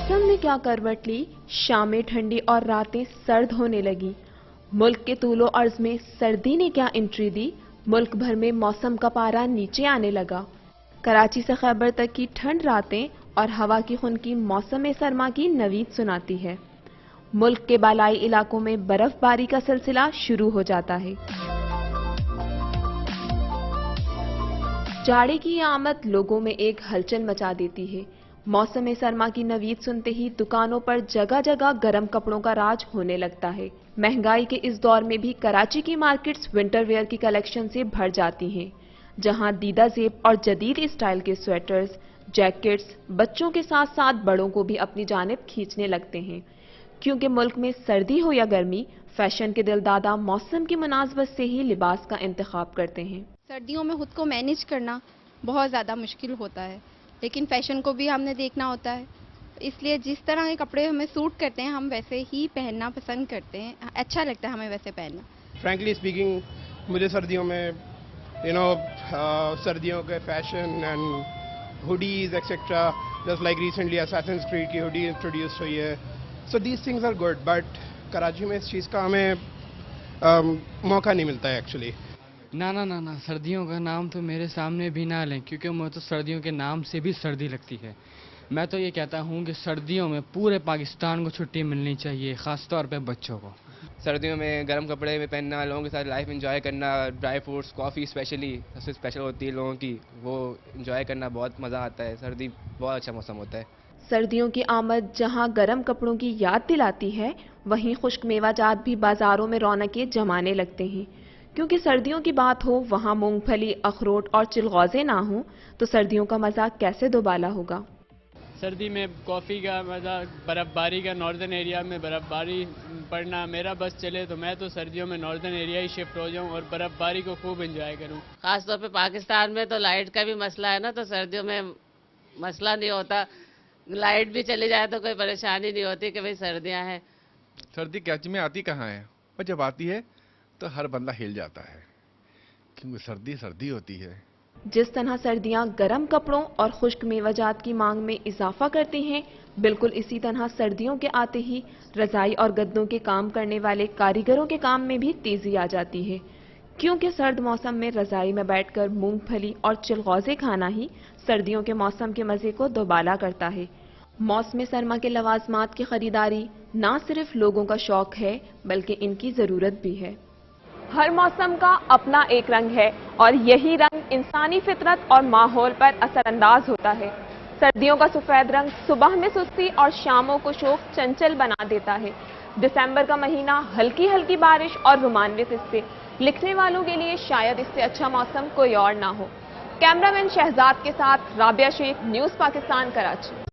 मौसम ने क्या करवट ली, शामें ठंडी और रातें सर्द होने लगी। मुल्क के तूलो अर्ज में सर्दी ने क्या एंट्री दी, मुल्क भर में मौसम का पारा नीचे आने लगा। कराची से खैबर तक की ठंड रातें और हवा की खुनकी मौसम सरमा की नवीद सुनाती है। मुल्क के बालाई इलाकों में बर्फबारी का सिलसिला शुरू हो जाता है। जाड़े की आमद लोगों में एक हलचल मचा देती है। मौसम सरमा की नवीद सुनते ही दुकानों पर जगह जगह गर्म कपड़ों का राज होने लगता है। महंगाई के इस दौर में भी कराची की मार्केट्स विंटर वेयर की कलेक्शन से भर जाती हैं, जहां दीदा जेब और जदीद स्टाइल के स्वेटर्स, जैकेट्स बच्चों के साथ साथ बड़ों को भी अपनी जानिब खींचने लगते हैं। क्योंकि मुल्क में सर्दी हो या गर्मी, फैशन के दिलदादा मौसम की मुनासबत से ही लिबास का इंतखाब करते हैं। सर्दियों में खुद को मैनेज करना बहुत ज़्यादा मुश्किल होता है, लेकिन फैशन को भी हमने देखना होता है, इसलिए जिस तरह के कपड़े हमें सूट करते हैं हम वैसे ही पहनना पसंद करते हैं। अच्छा लगता है हमें वैसे पहनना। फ्रैंकली स्पीकिंग, मुझे सर्दियों में सर्दियों के fashion and hoodies etcetera, just like recently Assassin's Creed की हुडी इंट्रोड्यूस हुई है, so these things are good, but Karachi में इस चीज़ का हमें मौका नहीं मिलता है एक्चुअली। ना, सर्दियों का नाम तो मेरे सामने भी ना लें, क्योंकि मुझे तो सर्दियों के नाम से भी सर्दी लगती है। मैं तो ये कहता हूँ कि सर्दियों में पूरे पाकिस्तान को छुट्टी मिलनी चाहिए, ख़ास तौर पे बच्चों को। सर्दियों में गर्म कपड़े में पहनना, लोगों के साथ लाइफ एंजॉय करना, ड्राई फ्रूट्स, कॉफ़ी स्पेशली सबसे स्पेशल होती है लोगों की, वो एंजॉय करना बहुत मज़ा आता है। सर्दी बहुत अच्छा मौसम होता है। सर्दियों की आमद जहां गर्म कपड़ों की याद दिलाती है, वहीं खुश्क मेवाजात भी बाजारों में रौनकें जमाने लगते हैं। क्योंकि सर्दियों की बात हो, वहां मूंगफली, अखरोट और चिलगौजे ना हो तो सर्दियों का मजा कैसे दोबाला होगा। सर्दी में कॉफ़ी का मज़ा, बर्फ़बारी का, नॉर्दर्न एरिया में बर्फ़बारी पड़ना, मेरा बस चले तो मैं तो सर्दियों में नॉर्दर्न एरिया ही शिफ्ट हो जाऊं और बर्फ़बारी को खूब एंजॉय करूं। खास तौर पे पाकिस्तान में तो लाइट का भी मसला है ना, तो सर्दियों में मसला नहीं होता, लाइट भी चली जाए तो कोई परेशानी नहीं होती कि भाई सर्दियां हैं। सर्दी कराची में आती कहाँ है, और जब आती है तो हर बंदा हिल जाता है, क्योंकि सर्दी सर्दी होती है। जिस तरह सर्दियां गर्म कपड़ों और खुश्क मेवाजात की मांग में इजाफा करती हैं, बिल्कुल इसी तरह सर्दियों के आते ही रजाई और गद्दों के काम करने वाले कारीगरों के काम में भी तेजी आ जाती है। क्योंकि सर्द मौसम में रजाई में बैठकर मूंगफली और चिलगौजे खाना ही सर्दियों के मौसम के मजे को दोबाला करता है। मौसम सरमा के लवाजमात की खरीदारी ना सिर्फ लोगों का शौक है, बल्कि इनकी जरूरत भी है। हर मौसम का अपना एक रंग है और यही रंग इंसानी फितरत और माहौल पर असरअंदाज होता है। सर्दियों का सफेद रंग सुबह में सुस्ती और शामों को शोक चंचल बना देता है। दिसंबर का महीना हल्की हल्की बारिश और रोमांटिक किस्से लिखने वालों के लिए शायद इससे अच्छा मौसम कोई और ना हो। कैमरामैन शहजाद के साथ राबिया शेख, न्यूज़ पाकिस्तान, कराची।